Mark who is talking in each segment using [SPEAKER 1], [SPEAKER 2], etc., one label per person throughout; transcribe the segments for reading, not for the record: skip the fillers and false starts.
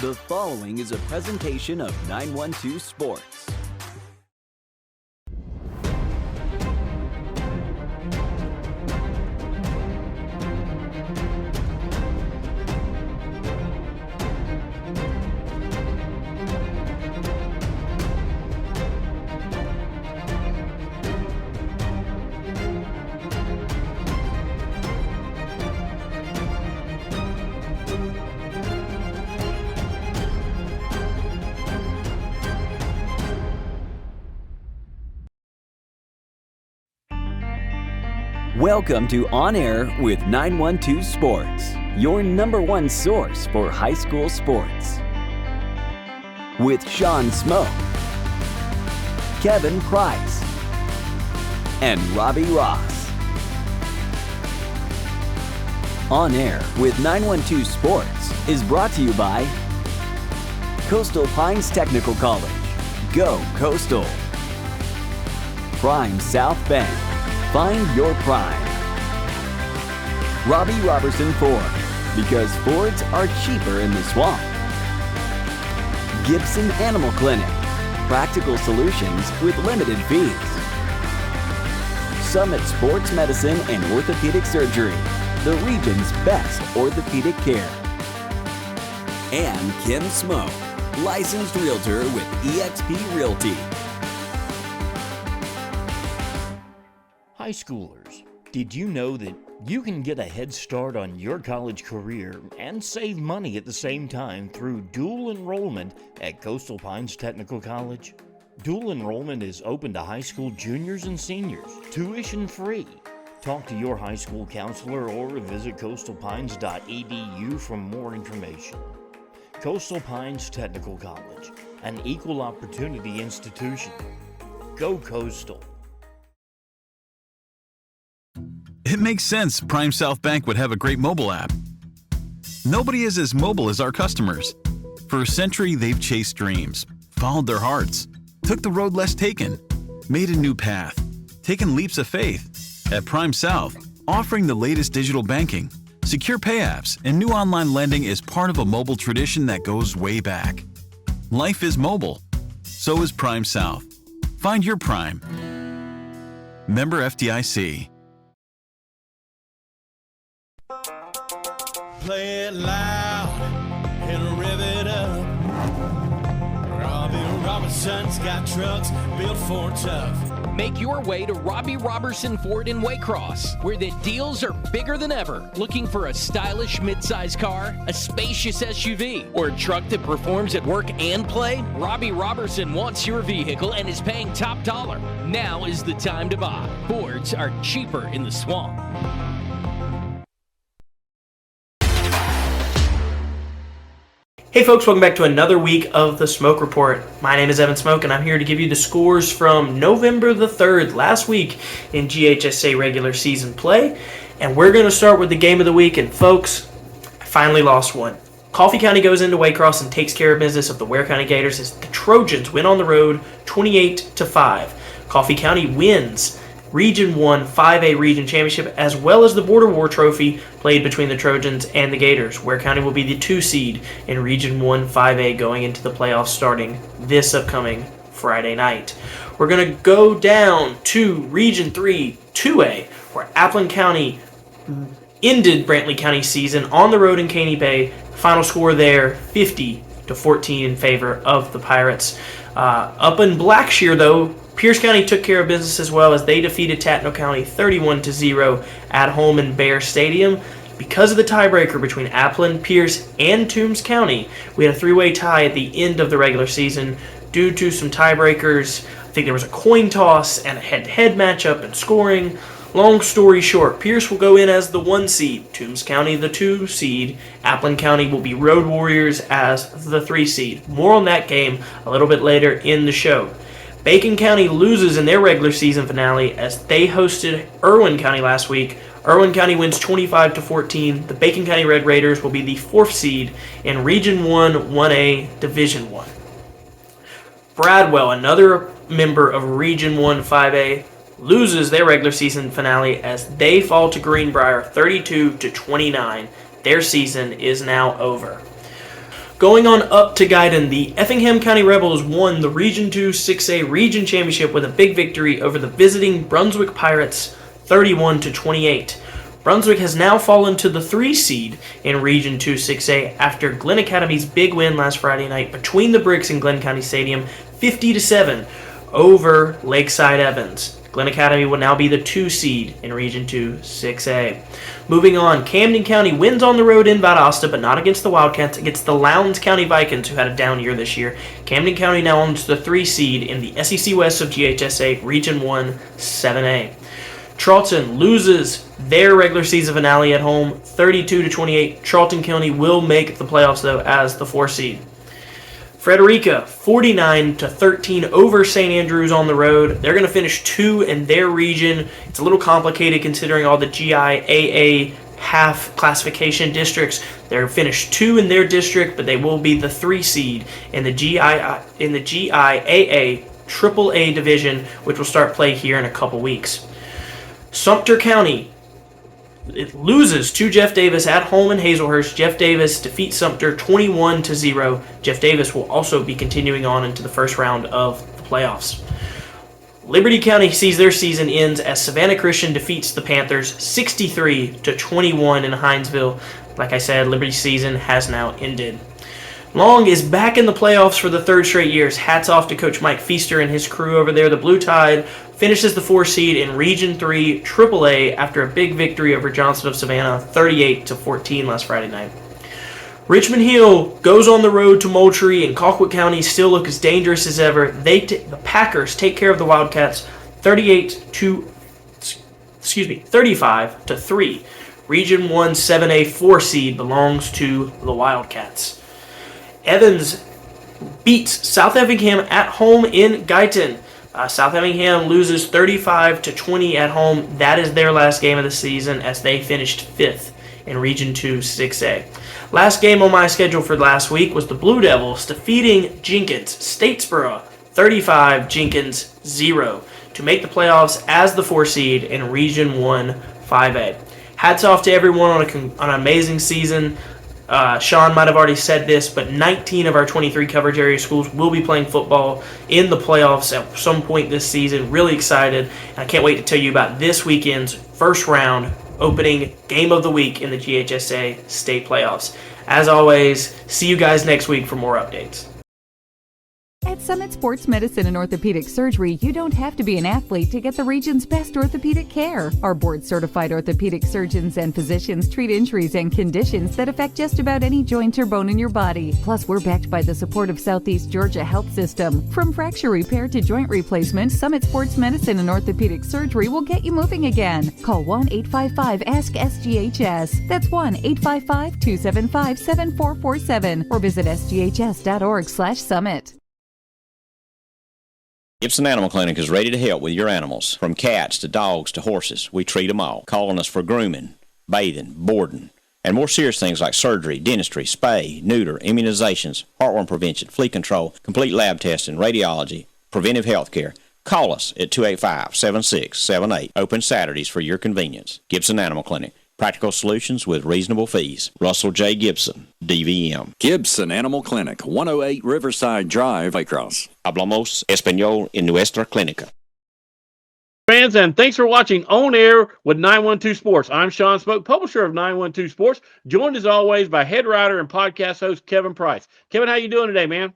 [SPEAKER 1] The following is a presentation of 912 Sports. Welcome to On Air with 912 Sports, your number one source for high school sports. With Sean Smoke, Kevin Price, and Robbie Ross. On Air with 912 Sports is brought to you by Coastal Pines Technical College. Go Coastal. Prime South Bank. Find your prime. Robbie Robertson Ford, because Fords are cheaper in the swamp. Gibson Animal Clinic, practical solutions with limited fees. Summit Sports Medicine and Orthopedic Surgery, the region's best orthopedic care. And Kim Smoke, licensed realtor with eXp Realty.
[SPEAKER 2] High schoolers, did you know that you can get a head start on your college career and save money at the same time through dual enrollment at Coastal Pines Technical College? Dual enrollment is open to high school juniors and seniors, tuition free. Talk to your high school counselor or visit coastalpines.edu for more information. Coastal Pines Technical College, an equal opportunity institution. Go Coastal.
[SPEAKER 3] It makes sense Prime South Bank would have a great mobile app. Nobody is as mobile as our customers. For a century, they've chased dreams, followed their hearts, took the road less taken, made a new path, taken leaps of faith. At Prime South, offering the latest digital banking, secure pay apps, and new online lending is part of a mobile tradition that goes way back. Life is mobile. So is Prime South. Find your Prime. Member FDIC.
[SPEAKER 4] Play it loud and rev it up. Robbie Robinson's got trucks built for tough.
[SPEAKER 5] Make your way to Robbie Robertson Ford in Waycross, where the deals are bigger than ever. Looking for a stylish midsize car, a spacious SUV, or a truck that performs at work and play? Robbie Robertson wants your vehicle and is paying top dollar. Now is the time to buy. Fords are cheaper in the swamp.
[SPEAKER 6] Hey folks, welcome back to another week of the Smoke Report. My name is Evan Smoke and I'm here to give you the scores from November the 3rd, last week in GHSA regular season play. And we're going to start with the game of the week, and folks, I finally lost one. Coffee County goes into Waycross and takes care of business of the Ware County Gators as the Trojans win on the road 28-5. Coffee County wins Region 1 5A Region Championship, as well as the Border War Trophy played between the Trojans and the Gators. Ware County will be the 2 seed in Region 1 5A going into the playoffs starting this upcoming Friday night. We're going to go down to Region 3 2A, where Applin County ended Brantley County's season on the road in Caney Bay. Final score there, 50-14 in favor of the Pirates. Up in Blackshear, though, Pierce County took care of business as well as they defeated Tatnall County 31-0 at home in Bear Stadium. Because of the tiebreaker between Applin, Pierce, and Toombs County, we had a three-way tie at the end of the regular season due to some tiebreakers. I think there was a coin toss and a head-to-head matchup and scoring. Long story short, Pierce will go in as the 1 seed, Toombs County the 2 seed, Applin County will be Road Warriors as the 3 seed. More on that game a little bit later in the show. Bacon County loses in their regular season finale as they hosted Irwin County last week. Irwin County wins 25-14. The Bacon County Red Raiders will be the 4th seed in Region 1 1A Division 1. Bradwell, another member of Region 1 5A, loses their regular season finale as they fall to Greenbrier 32-29. Their season is now over. Going on up to Guyton, the Effingham County Rebels won the Region 2 6A Region Championship with a big victory over the visiting Brunswick Pirates 31-28. Brunswick has now fallen to the 3 seed in Region 2 6A after Glen Academy's big win last Friday night between the Bricks in Glen County Stadium 50-7 over Lakeside Evans. Glen Academy will now be the 2 seed in Region 2 6A. Moving on, Camden County wins on the road in Valdosta, but not against the Wildcats, against the Lowndes County Vikings, who had a down year this year. Camden County now owns the 3 seed in the SEC West of GHSA Region 1 7A. Charlton loses their regular season finale at home 32-28. Charlton County will make the playoffs, though, as the 4 seed. Frederica, 49-13 over St. Andrews on the road. They're going to finish 2 in their region. It's a little complicated considering all the GIAA half classification districts. They're finished 2 in their district, but they will be the 3 seed in the GIAA AAA division, which will start play here in a couple weeks. Sumter County, it loses to Jeff Davis at home in Hazelhurst. Jeff Davis defeats Sumter 21-0. Jeff Davis will also be continuing on into the first round of the playoffs. Liberty County sees their season ends as Savannah Christian defeats the Panthers 63-21 in Hinesville. Like I said, Liberty's season has now ended. Long is back in the playoffs for the 3rd straight years. Hats off to Coach Mike Feaster and his crew over there. The Blue Tide finishes the 4 seed in Region 3 AAA after a big victory over Johnson of Savannah 38-14 last Friday night. Richmond Hill goes on the road to Moultrie, and Colquitt County still look as dangerous as ever. The Packers take care of the Wildcats 35-3. Region 1 7A 4 seed belongs to the Wildcats. Evans beats South Effingham at home in Guyton. South Effingham loses 35-20 at home. That is their last game of the season as they finished 5th in Region 2 6A. Last game on my schedule for last week was the Blue Devils defeating Jenkins, Statesboro 35, Jenkins 0 to make the playoffs as the 4 seed in Region 1 5A. Hats off to everyone on an amazing season. Sean might have already said this, but 19 of our 23 coverage area schools will be playing football in the playoffs at some point this season. Really excited. And I can't wait to tell you about this weekend's first round opening game of the week in the GHSA state playoffs. As always, see you guys next week for more updates.
[SPEAKER 7] At Summit Sports Medicine and Orthopedic Surgery, you don't have to be an athlete to get the region's best orthopedic care. Our board-certified orthopedic surgeons and physicians treat injuries and conditions that affect just about any joint or bone in your body. Plus, we're backed by the support of Southeast Georgia Health System. From fracture repair to joint replacement, Summit Sports Medicine and Orthopedic Surgery will get you moving again. Call 1-855-ASK-SGHS. That's 1-855-275-7447 or visit sghs.org/summit.
[SPEAKER 8] Gibson Animal Clinic is ready to help with your animals. From cats to dogs to horses, we treat them all. Call on us for grooming, bathing, boarding, and more serious things like surgery, dentistry, spay, neuter, immunizations, heartworm prevention, flea control, complete lab testing, radiology, preventive health care. Call us at 285-7678. Open Saturdays for your convenience. Gibson Animal Clinic. Practical solutions with reasonable fees. Russell J. Gibson, DVM.
[SPEAKER 9] Gibson Animal Clinic, 108 Riverside Drive, Waycross.
[SPEAKER 8] Hablamos español en nuestra clínica.
[SPEAKER 10] Fans, and thanks for watching On Air with 912 Sports. I'm Sean Smoke, publisher of 912 Sports, joined as always by head writer and podcast host Kevin Price. Kevin, how you doing today, man?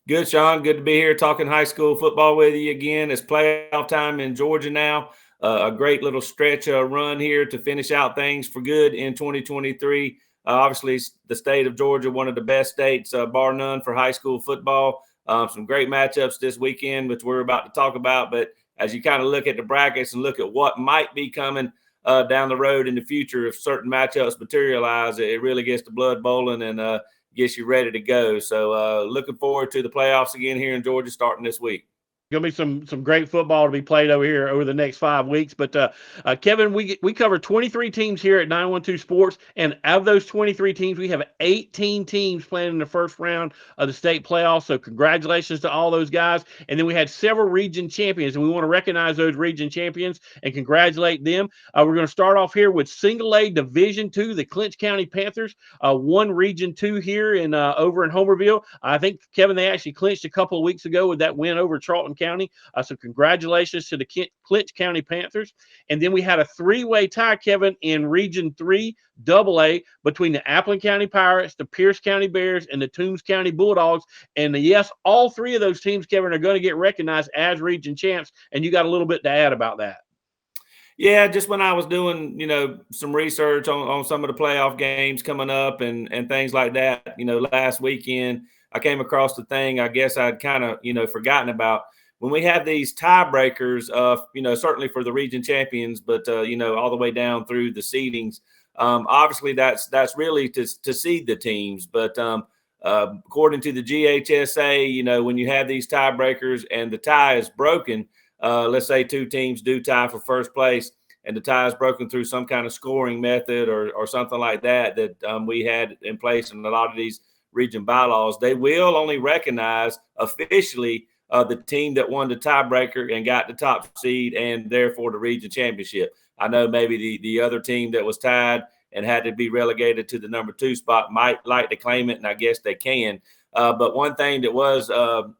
[SPEAKER 11] Good, Sean. Good to be here talking high school football with you again. It's playoff time in Georgia now. A great little stretch run here to finish out things for good in 2023. Obviously, the state of Georgia, one of the best states, bar none, for high school football. Some great matchups this weekend, which we're about to talk about. But as you kind of look at the brackets and look at what might be coming down the road in the future, if certain matchups materialize, it really gets the blood boiling and gets you ready to go. So looking forward to the playoffs again here in Georgia starting this week.
[SPEAKER 10] Going to be some great football to be played over here over the next 5 weeks. But Kevin, we cover 23 teams here at 912 Sports, and out of those 23 teams, we have 18 teams playing in the first round of the state playoffs. So congratulations to all those guys. And then we had several region champions, and we want to recognize those region champions and congratulate them. We're going to start off here with Single A Division II, the Clinch County Panthers, won Region 2 here in over in Homerville. I think, Kevin, they actually clinched a couple of weeks ago with that win over Charlton County. So congratulations to the Clinch County Panthers. And then we had a three-way tie, Kevin, in Region 3 AA between the Appleton County Pirates, the Pierce County Bears, and the Toombs County Bulldogs. And yes, all three of those teams, Kevin, are going to get recognized as region champs. And you got a little bit to add about that.
[SPEAKER 11] Yeah, just when I was doing, some research on some of the playoff games coming up and things like that, last weekend, I came across the thing I guess I'd kind of, forgotten about. When we have these tiebreakers, certainly for the region champions, but, all the way down through the seedings, obviously that's really to seed the teams. But according to the GHSA, when you have these tiebreakers and the tie is broken, let's say two teams do tie for first place and the tie is broken through some kind of scoring method or something like that we had in place in a lot of these region bylaws, they will only recognize officially the team that won the tiebreaker and got the top seed and therefore the region championship. I know maybe the other team that was tied and had to be relegated to the number 2 spot might like to claim it, and I guess they can. But one thing that was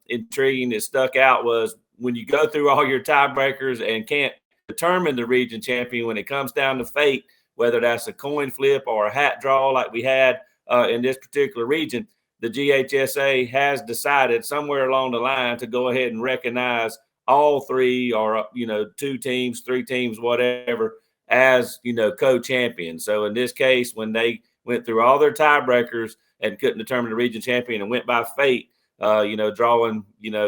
[SPEAKER 11] intriguing that stuck out was when you go through all your tiebreakers and can't determine the region champion, when it comes down to fate, whether that's a coin flip or a hat draw like we had in this particular region, the GHSA has decided somewhere along the line to go ahead and recognize all three or, 2 teams, 3 teams, whatever, as, co-champions. So in this case, when they went through all their tiebreakers and couldn't determine the region champion and went by fate, drawing,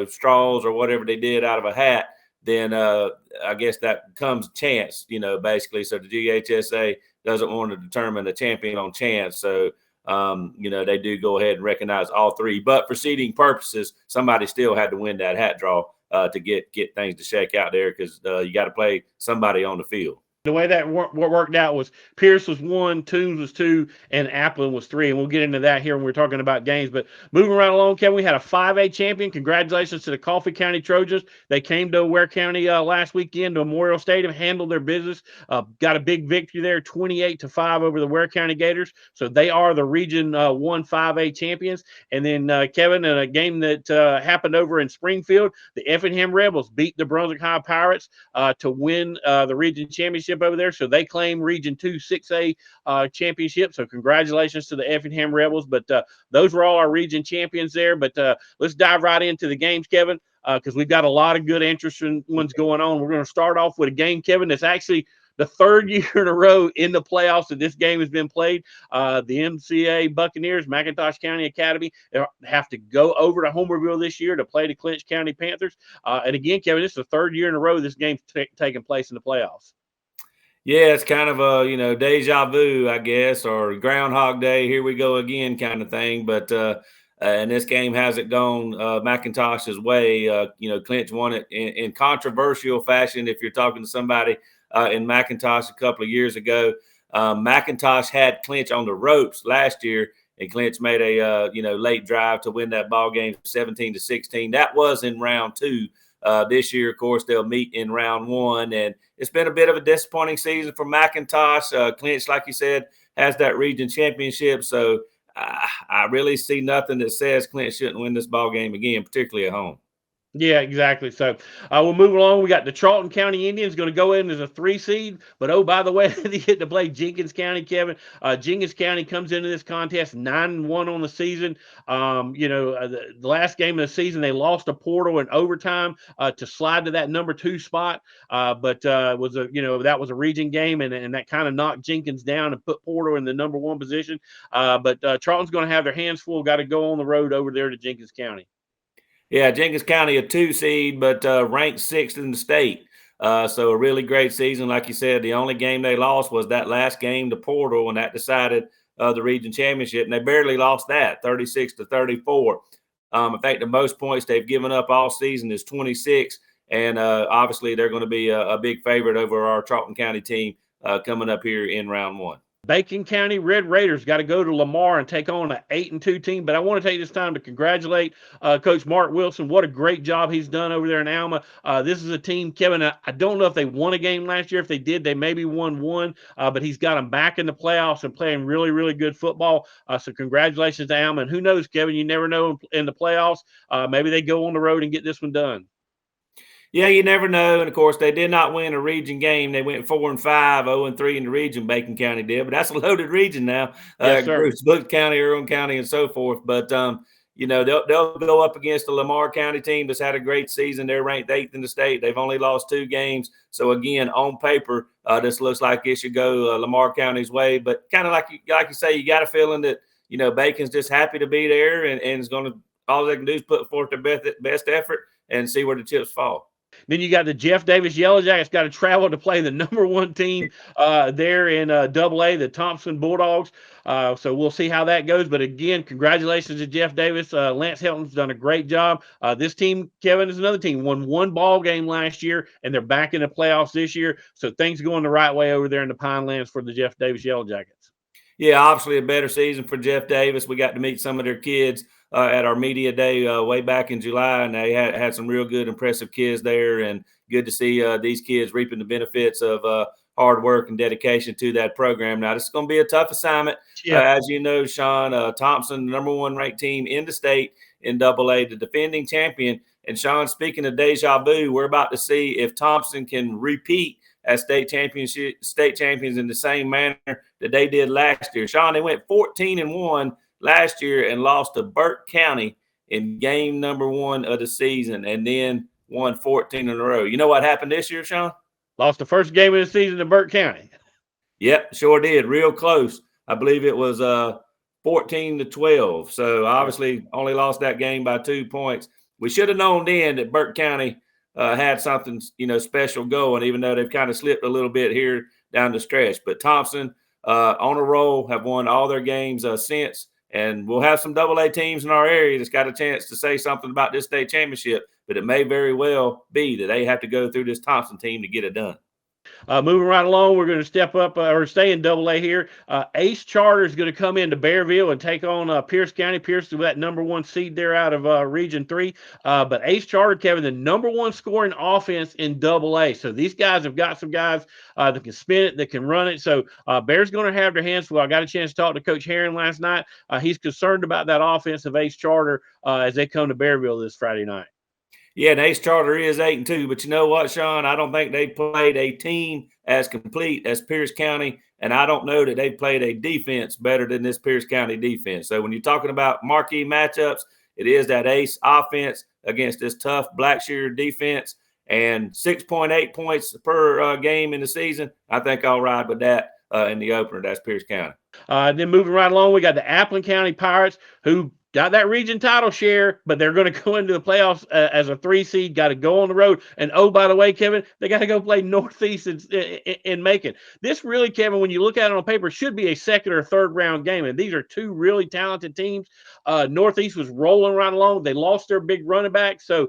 [SPEAKER 11] straws or whatever they did out of a hat, then I guess that comes chance, basically. So the GHSA doesn't want to determine the champion on chance. So, they do go ahead and recognize all 3. But for seeding purposes, somebody still had to win that hat draw to get things to shake out there because you got to play somebody on the field.
[SPEAKER 10] The way that worked out was Pierce was 1, Toombs was 2, and Appleton was 3. And we'll get into that here when we're talking about games. But moving right along, Kevin, we had a 5A champion. Congratulations to the Coffee County Trojans. They came to Ware County last weekend to Memorial Stadium, handled their business, got a big victory there, 28-5 over the Ware County Gators. So they are the Region 1 5A champions. And then, Kevin, in a game that happened over in Springfield, the Effingham Rebels beat the Brunswick High Pirates to win the region championship over there. So they claim Region 2 6A championship. So congratulations to the Effingham Rebels. But those were all our region champions there. But let's dive right into the games, Kevin, because we've got a lot of good interesting ones going on. We're going to start off with a game, Kevin, that's actually the 3rd year in a row in the playoffs that this game has been played. The MCA Buccaneers, McIntosh County Academy, have to go over to Homerville this year to play the Clinch County Panthers. And again, Kevin, this is the 3rd year in a row this game's taking place in the playoffs.
[SPEAKER 11] Yeah, it's kind of a, deja vu, I guess, or Groundhog Day, here we go again kind of thing. But and this game hasn't gone McIntosh's way. Clinch won it in controversial fashion. If you're talking to somebody in McIntosh a couple of years ago, McIntosh had Clinch on the ropes last year, and Clinch made a late drive to win that ball game 17-16. That was in round 2. This year, of course, they'll meet in round 1, and it's been a bit of a disappointing season for McIntosh. Clinch, like you said, has that region championship, so I really see nothing that says Clinch shouldn't win this ball game again, particularly at home.
[SPEAKER 10] Yeah, exactly. So we'll move along. We got the Charlton County Indians going to go in as a 3 seed. But, oh, by the way, they get to play Jenkins County, Kevin. Jenkins County comes into this contest 9-1 on the season. The last game of the season, they lost to Portal in overtime to slide to that number 2 spot. But that was a region game, and that kind of knocked Jenkins down and put Portal in the number 1 position. But Charlton's going to have their hands full, got to go on the road over there to Jenkins County.
[SPEAKER 11] Yeah, Jenkins County a 2 seed, but ranked 6th in the state. So a really great season. Like you said, the only game they lost was that last game to Portal, and that decided the region championship. And they barely lost that, 36-34. I think the most points they've given up all season is 26. And obviously, they're going to be a big favorite over our Charlton County team coming up here in round one.
[SPEAKER 10] Bacon County Red Raiders got to go to Lamar and take on an 8-2 team. But I want to take this time to congratulate Coach Mark Wilson. What a great job he's done over there in Alma. This is a team, Kevin, I don't know if they won a game last year. If they did, they maybe won one. But he's got them back in the playoffs and playing really, really good football. So congratulations to Alma. And who knows, Kevin, you never know in the playoffs. Maybe they go on the road and get this one done.
[SPEAKER 11] Yeah, you never know. And, of course, they did not win a region game. They went 4-5, 0-3 in the region, Bacon County did. But that's a loaded region now.
[SPEAKER 10] Yes, sir.
[SPEAKER 11] Brooks County, Irwin County, and so forth. But, they'll go up against the Lamar County team that's had a great season. They're ranked 8th in the state. They've only lost 2 games. So, again, on paper, this looks like it should go Lamar County's way. But kind of like you say, you got a feeling that, Bacon's just happy to be there and is going to – all they can do is put forth their best effort and see where the chips fall.
[SPEAKER 10] Then you got the Jeff Davis Yellow Jackets got to travel to play the number 1 team there in AA, the Thompson Bulldogs. So we'll see how that goes. But again, congratulations to Jeff Davis. Lance Helton's done a great job. This team, Kevin, is another team. Won 1 ball game last year, and they're back in the playoffs this year. So things going the right way over there in the Pinelands for the Jeff Davis Yellow Jackets.
[SPEAKER 11] Yeah, obviously a better season for Jeff Davis. We got to meet some of their kids at our media day way back in July, and they had some real good, impressive kids there, and good to see these kids reaping the benefits of hard work and dedication to that program. Now, this is going to be a tough assignment. As you know, Sean, Thompson, the number 1 ranked team in the state in AA, the defending champion. And, Sean, speaking of deja vu, we're about to see if Thompson can repeat as state champions in the same manner that they did last year. Sean, they went 14-1 last year and lost to Burke County in game number 1 of the season, and then won 14 in a row. You know what happened this year, Sean?
[SPEAKER 10] Lost the first game of the season to Burke County.
[SPEAKER 11] Yep, sure did. Real close. I believe it was 14-12. So obviously only lost that game by 2 points. We should have known then that Burke County had something, special going, even though they've kind of slipped a little bit here down the stretch. But Thompson on a roll, have won all their games since. And we'll have some AA teams in our area that's got a chance to say something about this state championship, but it may very well be that they have to go through this Thompson team to get it done.
[SPEAKER 10] Moving right along, we're going to step up or stay in AA here. Ace Charter is going to come into Bearville and take on Pierce County. Pierce is that number 1 seed there out of Region 3. But Ace Charter, Kevin, the number 1 scoring offense in AA. So these guys have got some guys that can spin it, that can run it. So Bears going to have their hands full. I got a chance to talk to Coach Herron last night. He's concerned about that offense of Ace Charter as they come to Bearville this Friday night.
[SPEAKER 11] Yeah, and Ace Charter is 8-2, but you know what, Sean? I don't think they played a team as complete as Pierce County, and I don't know that they played a defense better than this Pierce County defense. So when you're talking about marquee matchups, it is that Ace offense against this tough Blackshear defense, and 6.8 points per game in the season. I think I'll ride with that in the opener. That's Pierce County.
[SPEAKER 10] Then moving right along, we got the Appleton County Pirates, who got that region title share, but they're going to go into the playoffs as a 3 seed, got to go on the road. And, oh, by the way, Kevin, they got to go play Northeast in Macon. This really, Kevin, when you look at it on paper, should be a 2nd or 3rd round game. And these are 2 really talented teams. Northeast was rolling right along. They lost their big running back, so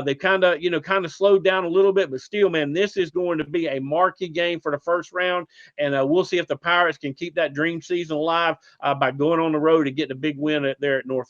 [SPEAKER 10] they kind of slowed down a little bit. But still, man, this is going to be a marquee game for the first round. And we'll see if the Pirates can keep that dream season alive by going on the road and getting a big win there at Northeast.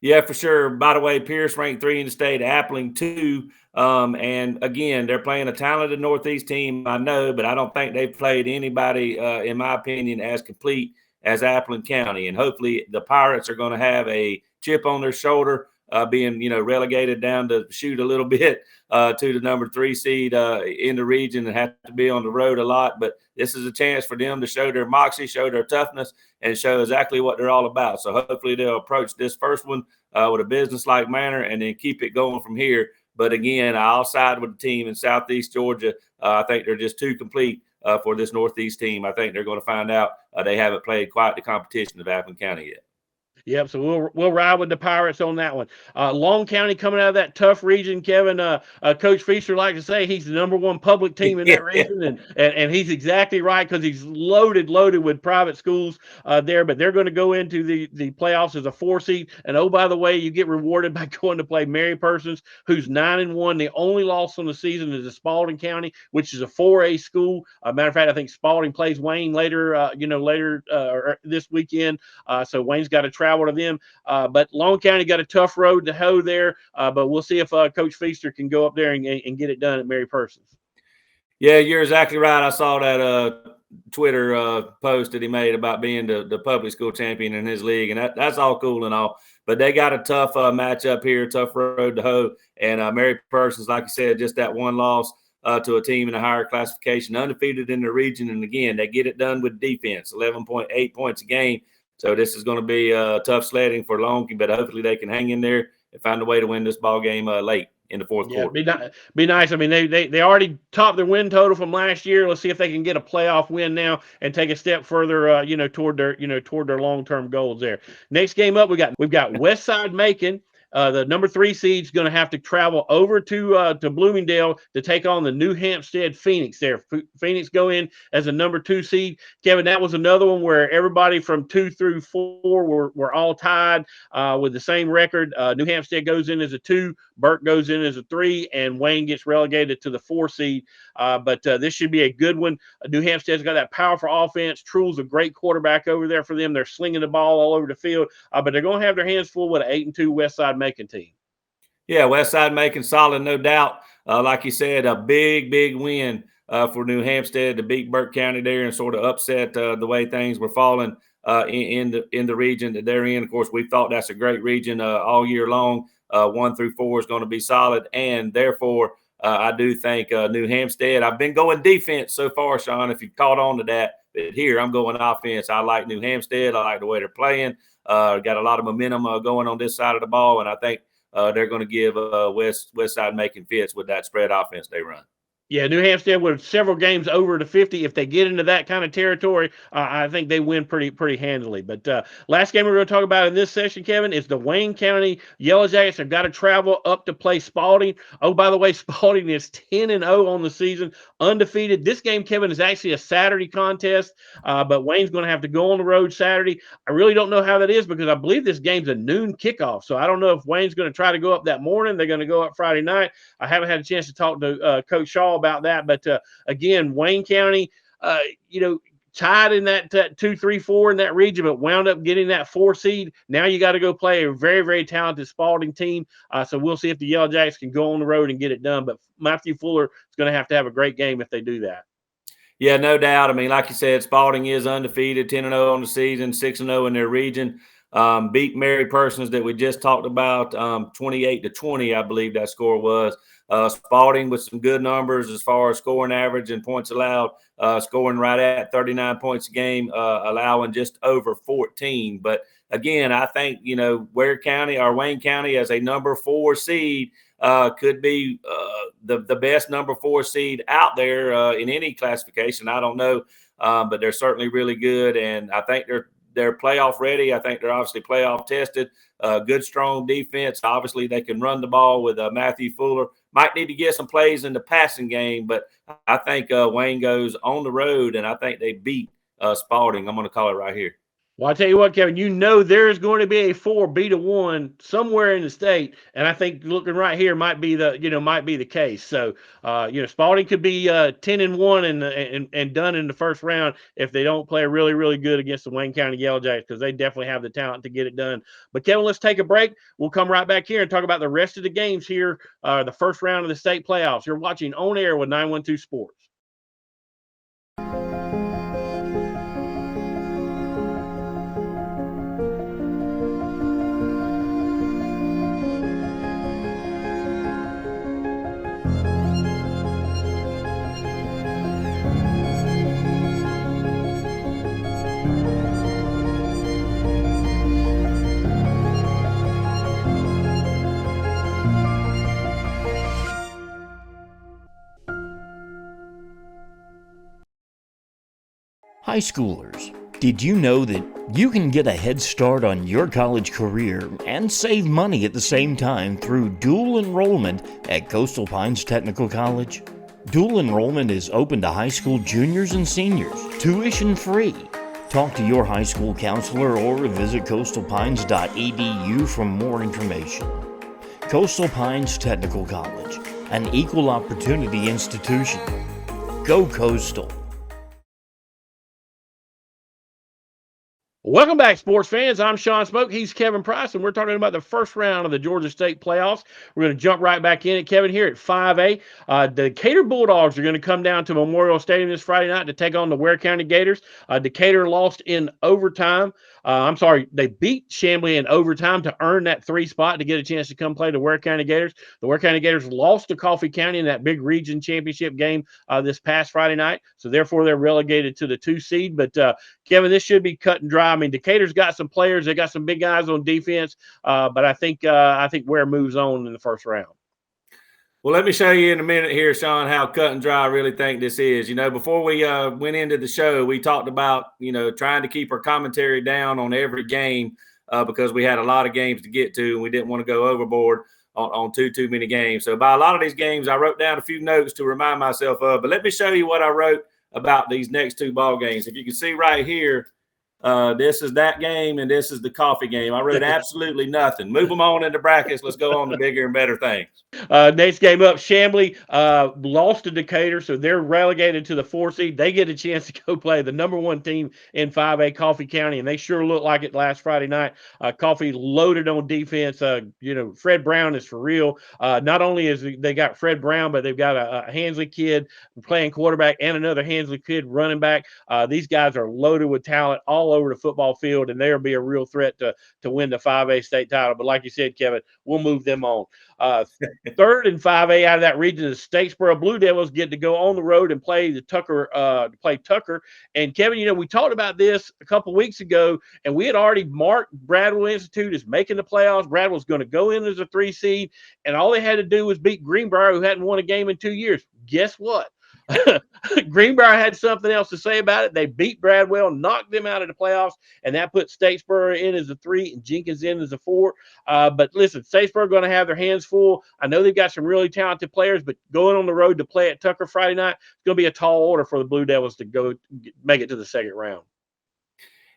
[SPEAKER 11] Yeah, for sure. By the way, Pierce ranked 3 in the state, Appling 2. And again, they're playing a talented Northeast team, I know, but I don't think they've played anybody, in my opinion, as complete as Appling County. And hopefully the Pirates are going to have a chip on their shoulder, being, relegated down to shoot a little bit to the number 3 seed in the region and have to be on the road a lot. But this is a chance for them to show their moxie, show their toughness, and show exactly what they're all about. So hopefully they'll approach this first one with a business-like manner and then keep it going from here. But again, I'll side with the team in Southeast Georgia. I think they're just too complete for this Northeast team. I think they're going to find out they haven't played quite the competition of Appling County yet.
[SPEAKER 10] Yep, so we'll ride with the Pirates on that one. Long County coming out of that tough region, Kevin. Coach Feaster like to say he's the number one public team in that region, and he's exactly right because he's loaded with private schools there. But they're going to go into the playoffs as a 4 seed. And oh, by the way, you get rewarded by going to play Mary Persons, who's 9-1. The only loss on the season is to Spalding County, which is a 4A school. Matter of fact, I think Spalding plays Wayne later, or this weekend. So Wayne's got to travel to them. But Long County got a tough road to hoe there. But we'll see if Coach Feaster can go up there and get it done at Mary Persons.
[SPEAKER 11] Yeah, you're exactly right. I saw that Twitter post that he made about being the public school champion in his league, and that's all cool and all. But they got a tough matchup here, tough road to hoe. And Mary Persons, like you said, just that one loss to a team in a higher classification, undefeated in the region. And again, they get it done with defense, 11.8 points a game. So this is going to be tough sledding for Lonky, but hopefully they can hang in there and find a way to win this ball game late in the fourth quarter.
[SPEAKER 10] Be nice. I mean, they already topped their win total from last year. Let's see if they can get a playoff win now and take a step further, toward their long-term goals there. Next game up, we've got Westside Macon. The number 3 seed is going to have to travel over to Bloomingdale to take on the New Hampstead Phoenix there. Phoenix go in as a number 2 seed. Kevin, that was another one where everybody from 2 through 4 were all tied with the same record. New Hampstead goes in as a 2, Burke goes in as a 3, and Wayne gets relegated to the 4 seed. But this should be a good one. New Hampstead's got that powerful offense. Trule's a great quarterback over there for them. They're slinging the ball all over the field, but they're going to have their hands full with an 8-2 Westside Macon team.
[SPEAKER 11] Yeah, Westside Macon solid, no doubt. Like you said, a big win for New Hampstead to beat Burke County there and sort of upset the way things were falling in the region that they're in. Of course, we thought that's a great region all year long. 1 through 4 is going to be solid, and therefore I do think New Hampstead. I've been going defense so far, Sean, if you caught on to that. But here I'm going offense. I like New Hampstead. I like the way they're playing. Got a lot of momentum going on this side of the ball, and I think they're going to give Westside Macon fits with that spread offense they run.
[SPEAKER 10] Yeah, New Hampstead with several games over to 50. If they get into that kind of territory, I think they win pretty handily. But last game we're going to talk about in this session, Kevin, is the Wayne County Yellow Jackets have got to travel up to play Spalding. Oh, by the way, Spalding is 10-0 on the season, undefeated. This game, Kevin, is actually a Saturday contest, but Wayne's going to have to go on the road Saturday. I really don't know how that is because I believe this game's a noon kickoff. So I don't know if Wayne's going to try to go up that morning. They're going to go up Friday night. I haven't had a chance to talk to Coach Shaw about that, but again, Wayne County, tied in that 2, 3, 4 in that region, but wound up getting that 4 seed. Now you got to go play a very talented Spalding team. So we'll see if the Yellow Jackets can go on the road and get it done. But Matthew Fuller is going to have a great game if they do that.
[SPEAKER 11] Yeah, no doubt. I mean, like you said, Spalding is undefeated, 10-0 on the season, 6-0 in their region. Beat Mary Persons that we just talked about, 28-20, I believe that score was. Spalding with some good numbers as far as scoring average and points allowed, scoring right at 39 points a game, allowing just over 14. But again, I think, Wayne County as a number 4 seed could be the best number 4 seed out there in any classification. I don't know, but they're certainly really good, and I think they're playoff ready. I think they're obviously playoff tested. Good, strong defense. Obviously, they can run the ball with Matthew Fuller. Might need to get some plays in the passing game, but I think Wayne goes on the road, and I think they beat Spalding. I'm going to call it right here.
[SPEAKER 10] Well, I tell you what, Kevin, there's going to be a 4-1 somewhere in the state, and I think looking right here might be the case. So, Spalding could be 10-1 and done in the first round if they don't play really good against the Wayne County Yellow Jackets, because they definitely have the talent to get it done. But Kevin, let's take a break. We'll come right back here and talk about the rest of the games here, the first round of the state playoffs. You're watching On Air with 912 Sports.
[SPEAKER 2] High schoolers, Did you know that you can get a head start on your college career and save money at the same time through dual enrollment at Coastal Pines Technical College? Dual enrollment is open to high school juniors and seniors, tuition free. Talk to your high school counselor or visit coastalpines.edu for more information. Coastal Pines Technical College, an equal opportunity institution. Go Coastal.
[SPEAKER 10] Welcome back, sports fans. I'm Sean Smoke. He's Kevin Price, and we're talking about the first round of the Georgia State playoffs. We're going to jump right back in it, Kevin, here at 5A. The Decatur Bulldogs are going to come down to Memorial Stadium this Friday night to take on the Ware County Gators. Decatur lost in overtime. They beat Chamblee in overtime to earn that 3 spot to get a chance to come play the Ware County Gators. The Ware County Gators lost to Coffee County in that big region championship game this past Friday night, so therefore they're relegated to the 2 seed. But Kevin, this should be cut and dry. I mean, Decatur's got some players; they got some big guys on defense, but I think Ware moves on in the first round.
[SPEAKER 11] Well, let me show you in a minute here, Sean, how cut and dry I really think this is. Before we went into the show, we talked about, trying to keep our commentary down on every game because we had a lot of games to get to, and we didn't want to go overboard on too many games. So by a lot of these games, I wrote down a few notes to remind myself of. But let me show you what I wrote about these next 2 ball games. If you can see right here, this is that game, and this is the coffee game. I wrote absolutely nothing. Move them on into brackets. Let's go on to bigger and better things.
[SPEAKER 10] Next game up, Chamblee lost to Decatur, so they're relegated to the 4 seed. They get a chance to go play the number 1 team in 5A, Coffee County, and they sure looked like it last Friday night. Coffee loaded on defense. Fred Brown is for real. Not only is they got Fred Brown, but they've got a Hansley kid playing quarterback and another Hansley kid running back. These guys are loaded with talent all over the football field, and they'll be a real threat to win the 5A state title. But like you said, Kevin, we'll move them on. Third in 5A out of that region, the Statesboro Blue Devils get to go on the road and play Tucker. And Kevin, we talked about this a couple weeks ago, and we had already marked Bradwell Institute as making the playoffs. Bradwell's going to go in as a 3 seed, and all they had to do was beat Greenbrier, who hadn't won a game in 2 years. Guess what? Greenbrier had something else to say about it. They beat Bradwell, knocked them out of the playoffs, and that put Statesboro in as a 3 and Jenkins in as a 4. But listen, Statesboro are going to have their hands full. I know they've got some really talented players, but going on the road to play at Tucker Friday night, it's going to be a tall order for the Blue Devils to go make it to the second round.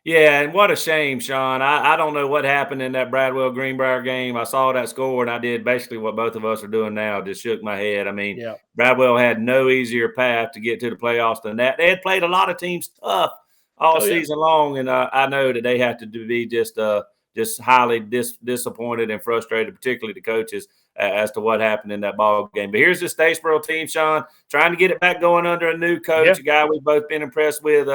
[SPEAKER 11] Yeah, and what a shame, Sean. I don't know what happened in that Bradwell-Greenbrier game. I saw that score, and I did basically what both of us are doing now, just shook my head. I mean,
[SPEAKER 10] yeah.
[SPEAKER 11] Bradwell had no easier path to get to the playoffs than that. They had played a lot of teams tough all season long, and I know that they have to be just highly disappointed and frustrated, particularly the coaches, as to what happened in that ball game. But here's the Statesboro team, Sean, trying to get it back going under a new coach, a guy we've both been impressed with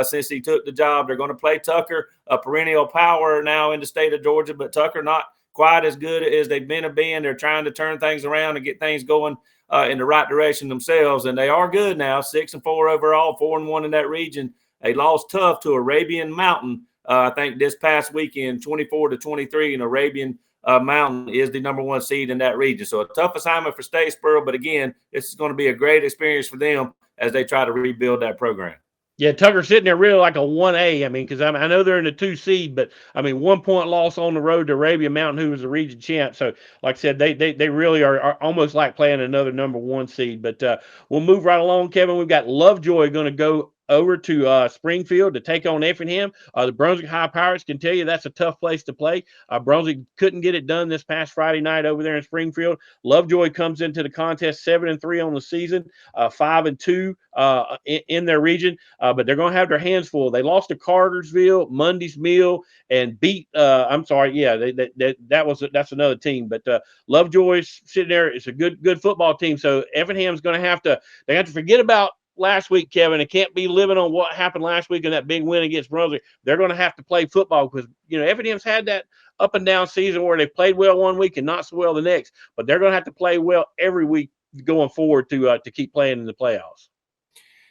[SPEAKER 11] since he took the job. They're going to play Tucker, a perennial power now in the state of Georgia, but Tucker not quite as good as they've been. They're trying to turn things around and get things going in the right direction themselves, and they are good now, 6-4 overall, 4-1 in that region. They lost tough to Arabian Mountain, I think this past weekend, 24-23, and Arabian Mountain is the number 1 seed in that region. So a tough assignment for Statesboro, but again, this is going to be a great experience for them as they try to rebuild that program.
[SPEAKER 10] Yeah, Tucker's sitting there really like a 1A. I mean, because I know they're in the 2 seed, but I mean, 1 point loss on the road to Arabian Mountain, who was the region champ. So, like I said, they really are almost like playing another number 1 seed. But we'll move right along, Kevin. We've got Lovejoy going to go over to Springfield to take on Effingham. The Brunswick High Pirates can tell you that's a tough place to play. Brunswick couldn't get it done this past Friday night over there in Springfield. Lovejoy comes into the contest 7-3 on the season, 5-2 in their region, but they're going to have their hands full. They lost to Cartersville, Monday's Mill, and beat. That's another team. But Lovejoy's sitting there. It's a good football team. So Effingham's going to have to forget about last week, Kevin. It can't be living on what happened last week in that big win against Brunswick. They're going to have to play football because, Effingham's had that up and down season where they played well one week and not so well the next. But they're going to have to play well every week going forward to keep playing in the playoffs.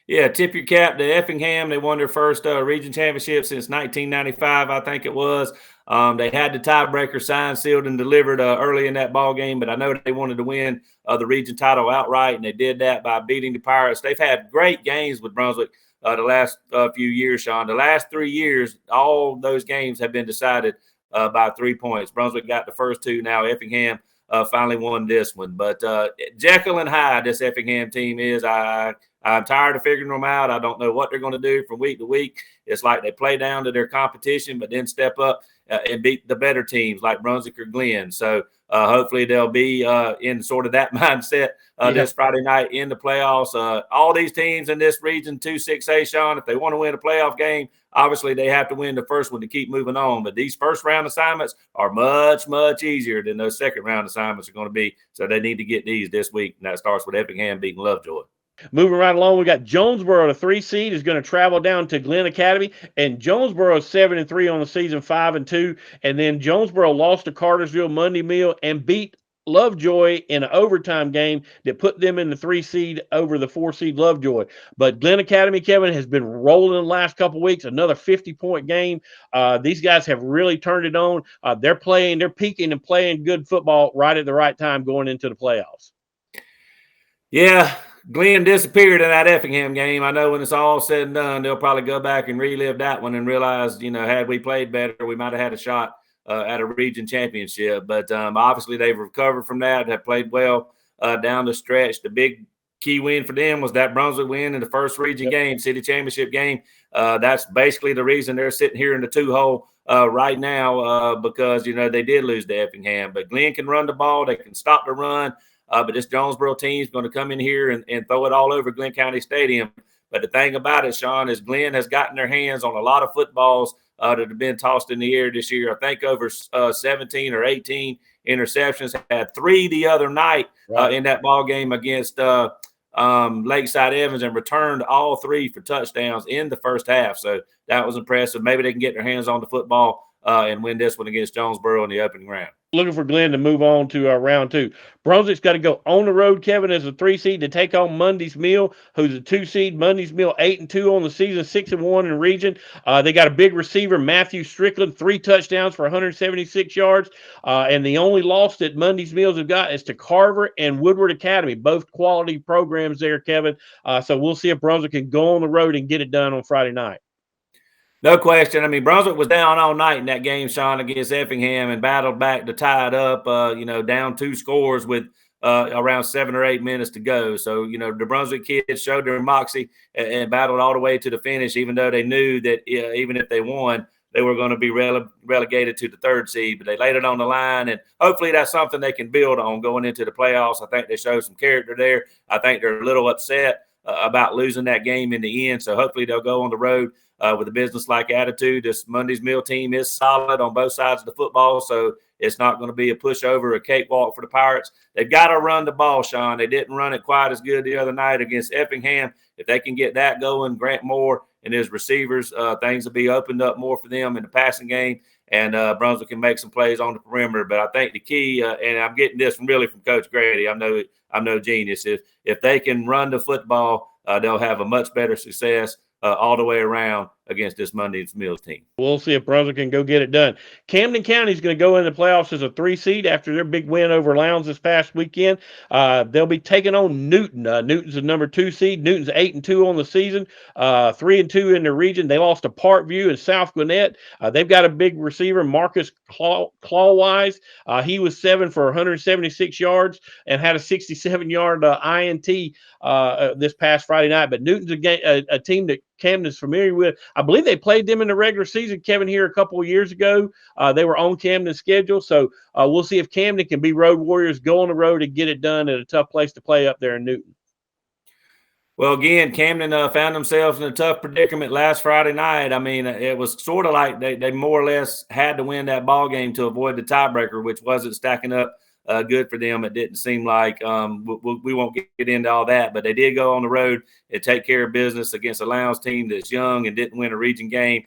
[SPEAKER 11] Yeah, tip your cap to Effingham. They won their first region championship since 1995, I think it was. They had the tiebreaker signed, sealed, and delivered early in that ball game, but I know they wanted to win the region title outright, and they did that by beating the Pirates. They've had great games with Brunswick the last few years, Sean. The last 3 years, all those games have been decided by 3 points. Brunswick got the first two. Now Effingham finally won this one. But Jekyll and Hyde, this Effingham team is. I'm tired of figuring them out. I don't know what they're going to do from week to week. It's like they play down to their competition, but then step up and beat the better teams like Brunswick or Glenn. So hopefully they'll be in sort of that mindset this Friday night in the playoffs. All these teams in this region, 2-6A, Sean, if they want to win a playoff game, obviously they have to win the first one to keep moving on. But these first round assignments are much, much easier than those second round assignments are going to be. So they need to get these this week. And that starts with Effingham beating Lovejoy.
[SPEAKER 10] Moving right along, we got Jonesboro, the 3 seed, is going to travel down to Glenn Academy, and Jonesboro is 7-3 on the season, 5-2, and then Jonesboro lost to Cartersville Monday Meal and beat Lovejoy in an overtime game that put them in the 3 seed over the 4 seed Lovejoy. But Glenn Academy, Kevin, has been rolling in the last couple of weeks. Another 50-point game. These guys have really turned it on. They're peaking and playing good football right at the right time going into the playoffs.
[SPEAKER 11] Yeah. Glenn disappeared in that Effingham game. I know when it's all said and done, they'll probably go back and relive that one and realize, had we played better, we might have had a shot at a region championship. But obviously they've recovered from that, have played well down the stretch. The big key win for them was that Brunswick win in the first region game, city championship game. That's basically the reason they're sitting here in the 2-hole right now because, they did lose to Effingham. But Glenn can run the ball. They can stop the run. But this Jonesboro team is going to come in here and throw it all over Glenn County Stadium. But the thing about it, Sean, is Glenn has gotten their hands on a lot of footballs that have been tossed in the air this year. I think over 17 or 18 interceptions. Had 3 the other night in that ball game against Lakeside Evans and returned all 3 for touchdowns in the first half. So that was impressive. Maybe they can get their hands on the football and win this one against Jonesboro in the opening round.
[SPEAKER 10] Looking for Glenn to move on to round 2. Brunswick's got to go on the road, Kevin, as a 3 seed to take on Monday's Mill, who's a 2 seed. Monday's Mill 8-2 on the season, 6-1 in region. They got a big receiver, Matthew Strickland, 3 touchdowns for 176 yards. And the only loss that Monday's Mills have got is to Carver and Woodward Academy, both quality programs there, Kevin. So we'll see if Brunswick can go on the road and get it done on Friday night.
[SPEAKER 11] No question. I mean, Brunswick was down all night in that game, Sean, against Effingham and battled back to tie it up, down 2 scores with around 7 or 8 minutes to go. So, the Brunswick kids showed their moxie and battled all the way to the finish, even though they knew that even if they won, they were going to be relegated to the 3rd seed. But they laid it on the line, and hopefully that's something they can build on going into the playoffs. I think they showed some character there. I think they're a little upset about losing that game in the end. So hopefully they'll go on the road with a business-like attitude. This Monday's Mill team is solid on both sides of the football, so it's not going to be a pushover, a cakewalk for the Pirates. They've got to run the ball, Sean. They didn't run it quite as good the other night against Effingham. If they can get that going, Grant Moore and his receivers, things will be opened up more for them in the passing game, and Brunswick can make some plays on the perimeter. But I think the key, and I'm getting this from Coach Grady, I'm no genius. If they can run the football, they'll have a much better success all the way around against this Monday's Mills team.
[SPEAKER 10] We'll see if Brunswick can go get it done. Camden County is going to go in the playoffs as a 3 seed after their big win over Lowndes this past weekend. They'll be taking on Newton. Newton's the number 2 seed. Newton's 8-2 on the season, 3-2 in the region. They lost to Parkview and South Gwinnett. They've got a big receiver, Marcus Clawwise. He was 7 for 176 yards and had a 67-yard INT this past Friday night. But Newton's a team that Camden's familiar with. I believe they played them in the regular season, Kevin, here a couple of years ago. They were on Camden's schedule. So we'll see if Camden can be road warriors, go on the road and get it done at a tough place to play up there in Newton.
[SPEAKER 11] Well, again, Camden found themselves in a tough predicament last Friday night. I mean, it was sort of like they more or less had to win that ball game to avoid the tiebreaker, which wasn't stacking up good for them. It didn't seem like we won't get into all that, but they did go on the road and take care of business against a Lowndes team that's young and didn't win a region game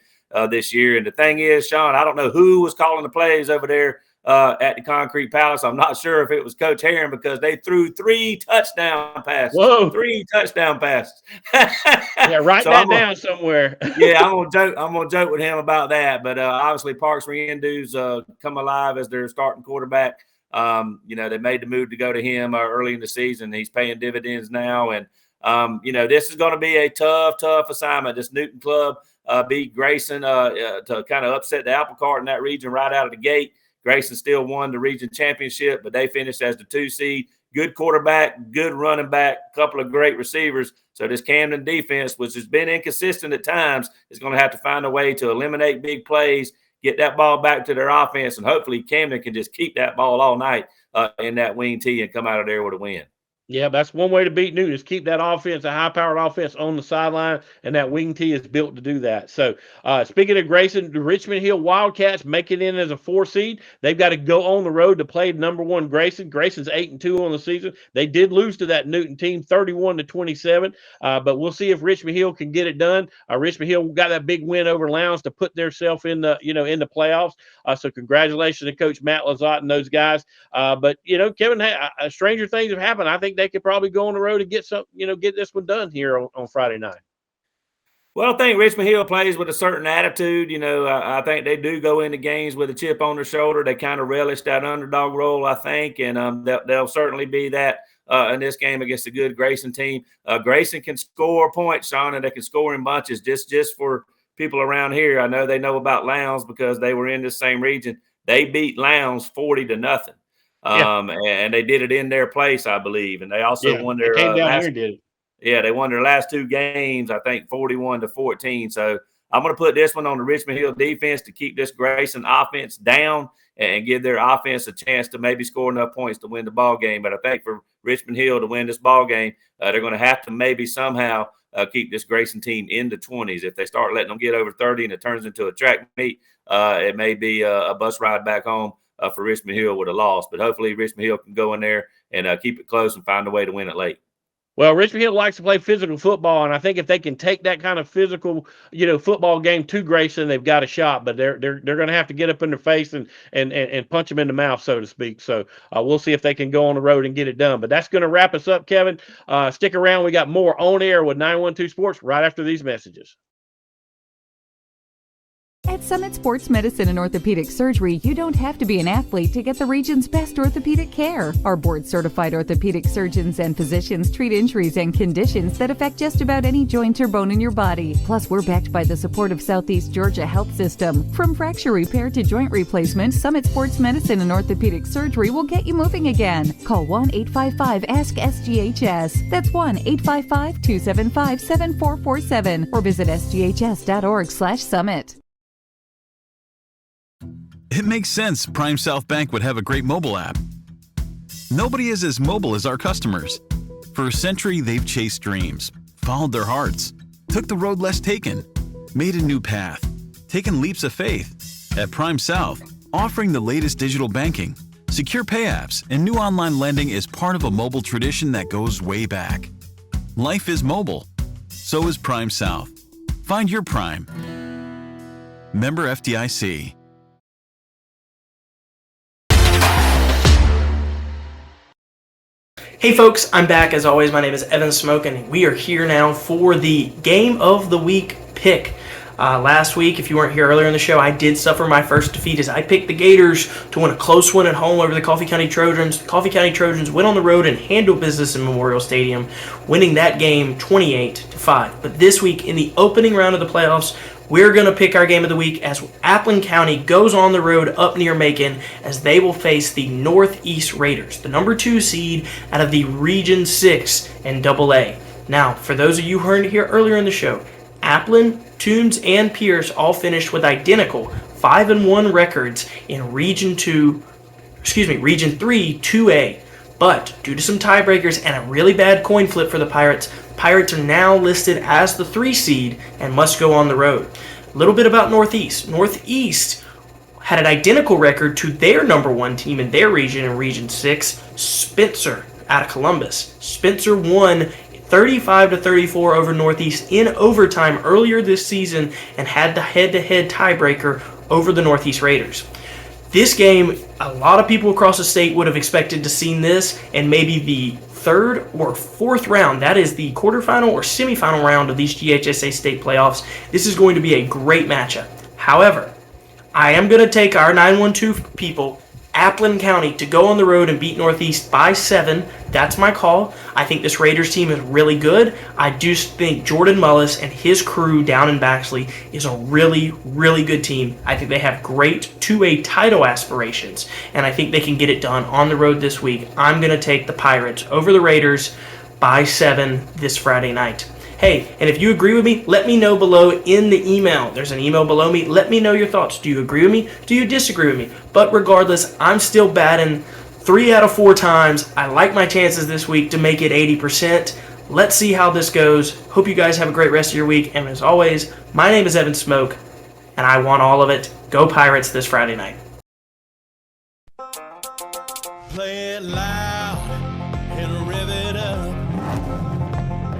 [SPEAKER 11] this year. And the thing is, Sean, I don't know who was calling the plays over there at the Concrete Palace. I'm not sure if it was Coach Herron because they threw 3 touchdown passes.
[SPEAKER 10] Whoa.
[SPEAKER 11] 3 touchdown passes.
[SPEAKER 10] Yeah, write that down somewhere.
[SPEAKER 11] Yeah, I'm gonna joke with him about that. But obviously, Parks Riendu's come alive as their starting quarterback. They made the move to go to him early in the season. He's paying dividends now, and This is going to be a tough assignment. This Newton club beat Grayson to kind of upset the apple cart in that region right out of the gate. Grayson still won the region championship, but they finished as the 2 seed. Good quarterback, good running back, a couple of great receivers. So this Camden defense, which has been inconsistent at times, is going to have to find a way to eliminate big plays, get that ball back to their offense, and hopefully Camden can just keep that ball all night in that wing tee and come out of there with a win.
[SPEAKER 10] Yeah, that's one way to beat Newton is keep that offense, a high-powered offense on the sideline, and that wing tee is built to do that. So, speaking of Grayson, the Richmond Hill Wildcats make it in as a 4 seed. They've got to go on the road to play number 1 Grayson. Grayson's 8-2 on the season. They did lose to that Newton team, 31-27. But we'll see if Richmond Hill can get it done. Richmond Hill got that big win over Lowndes to put themselves in the playoffs. So, congratulations to Coach Matt Lazat and those guys. But Kevin, stranger things have happened. I think they could probably go on the road and get this one done here on Friday night.
[SPEAKER 11] Well, I think Richmond Hill plays with a certain attitude. I think they do go into games with a chip on their shoulder. They kind of relish that underdog role, I think, and they'll certainly be that in this game against a good Grayson team. Grayson can score points, Sean, and they can score in bunches. Just for people around here, I know they know about Lowndes because they were in the same region. They beat Lowndes 40-0. And they did it in their place, I believe. And they also won their they won their last 2 games, I think 41-14. So I'm going to put this one on the Richmond Hill defense to keep this Grayson offense down and give their offense a chance to maybe score enough points to win the ball game. But I think for Richmond Hill to win this ball game, they're going to have to maybe somehow keep this Grayson team in the 20s. If they start letting them get over 30 and it turns into a track meet, it may be a bus ride back home for Richmond Hill with a loss. But hopefully Richmond Hill can go in there and keep it close and find a way to win it late.
[SPEAKER 10] Well, Richmond Hill likes to play physical football, and I think if they can take that kind of physical, football game to Grayson, they've got a shot. But they're going to have to get up in their face and punch them in the mouth, so to speak. So we'll see if they can go on the road and get it done. But that's going to wrap us up, Kevin. Stick around. We got more on air with 912 Sports right after these messages.
[SPEAKER 7] At Summit Sports Medicine and Orthopedic Surgery, you don't have to be an athlete to get the region's best orthopedic care. Our board-certified orthopedic surgeons and physicians treat injuries and conditions that affect just about any joint or bone in your body. Plus, we're backed by the support of Southeast Georgia Health System. From fracture repair to joint replacement, Summit Sports Medicine and Orthopedic Surgery will get you moving again. Call 1-855-ASK-SGHS. That's 1-855-275-7447 or visit sghs.org/summit.
[SPEAKER 3] It makes sense Prime South Bank would have a great mobile app. Nobody is as mobile as our customers. For a century, they've chased dreams, followed their hearts, took the road less taken, made a new path, taken leaps of faith. At Prime South, offering the latest digital banking, secure pay apps, and new online lending is part of a mobile tradition that goes way back. Life is mobile. So is Prime South. Find your Prime. Member FDIC.
[SPEAKER 6] Hey folks, I'm back as always. My name is Evan Smoke, and we are here now for the Game of the Week pick. Last week, if you weren't here earlier in the show, I did suffer my first defeat as I picked the Gators to win a close win at home over the Coffee County Trojans. The Coffee County Trojans went on the road and handled business in Memorial Stadium, winning that game 28-5. But this week, in the opening round of the playoffs, we're going to pick our Game of the Week as Appleton County goes on the road up near Macon as they will face the Northeast Raiders, the number 2 seed out of the Region 6 and AA. Now, for those of you who heard here earlier in the show, Appleton, Toombs, and Pierce all finished with identical 5-1 records in Region 3 2A. But due to some tiebreakers and a really bad coin flip for the Pirates are now listed as the 3 seed and must go on the road. A little bit about Northeast. Northeast had an identical record to their number 1 team in their region in Region 6, Spencer, out of Columbus. Spencer won 35-34 over Northeast in overtime earlier this season and had the head-to-head tiebreaker over the Northeast Raiders. This game, a lot of people across the state would have expected to see this and maybe the 3rd or 4th round. That is the quarterfinal or semifinal round of these GHSA state playoffs. This is going to be a great matchup. However, I am going to take our 912 people Appleton County to go on the road and beat Northeast by 7. That's my call. I think this Raiders team is really good. I do think Jordan Mullis and his crew down in Baxley is a really, really good team. I think they have great 2A title aspirations, and I think they can get it done on the road this week. I'm going to take the Pirates over the Raiders by 7 this Friday night. Hey, and if you agree with me, let me know below in the email. There's an email below me. Let me know your thoughts. Do you agree with me? Do you disagree with me? But regardless, I'm still batting 3 out of 4 times. I like my chances this week to make it 80%. Let's see how this goes. Hope you guys have a great rest of your week. And as always, my name is Evan Smoke, and I want all of it. Go Pirates this Friday night.
[SPEAKER 4] Play it loud and rev it up.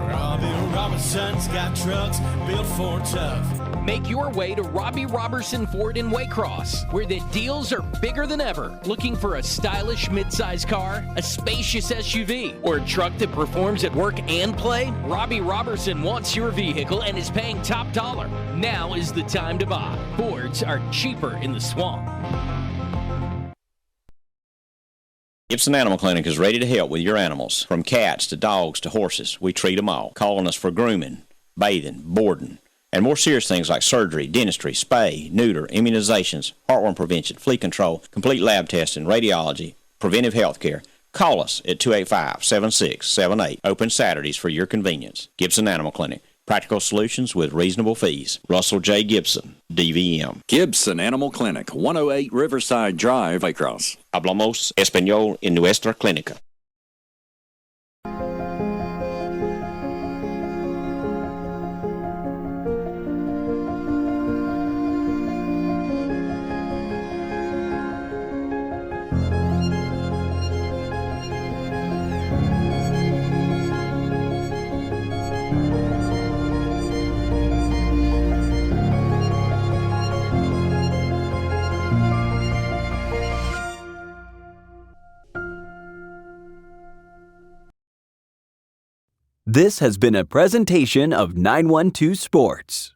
[SPEAKER 4] Robbie Robertson's got trucks built for tough.
[SPEAKER 5] Make your way to Robbie Robertson Ford in Waycross, where the deals are bigger than ever. Looking for a stylish midsize car, a spacious SUV, or a truck that performs at work and play? Robbie Robertson wants your vehicle and is paying top dollar. Now is the time to buy. Fords are cheaper in the swamp.
[SPEAKER 8] Gibson Animal Clinic is ready to help with your animals. From cats to dogs to horses, we treat them all. Call on us for grooming, bathing, boarding, and more serious things like surgery, dentistry, spay, neuter, immunizations, heartworm prevention, flea control, complete lab testing, radiology, preventive health care. Call us at 285-7678. Open Saturdays for your convenience. Gibson Animal Clinic. Practical solutions with reasonable fees. Russell J. Gibson, DVM.
[SPEAKER 9] Gibson Animal Clinic, 108 Riverside Drive, Waycross.
[SPEAKER 8] Hablamos español en nuestra clínica.
[SPEAKER 1] This has been a presentation of 912 Sports.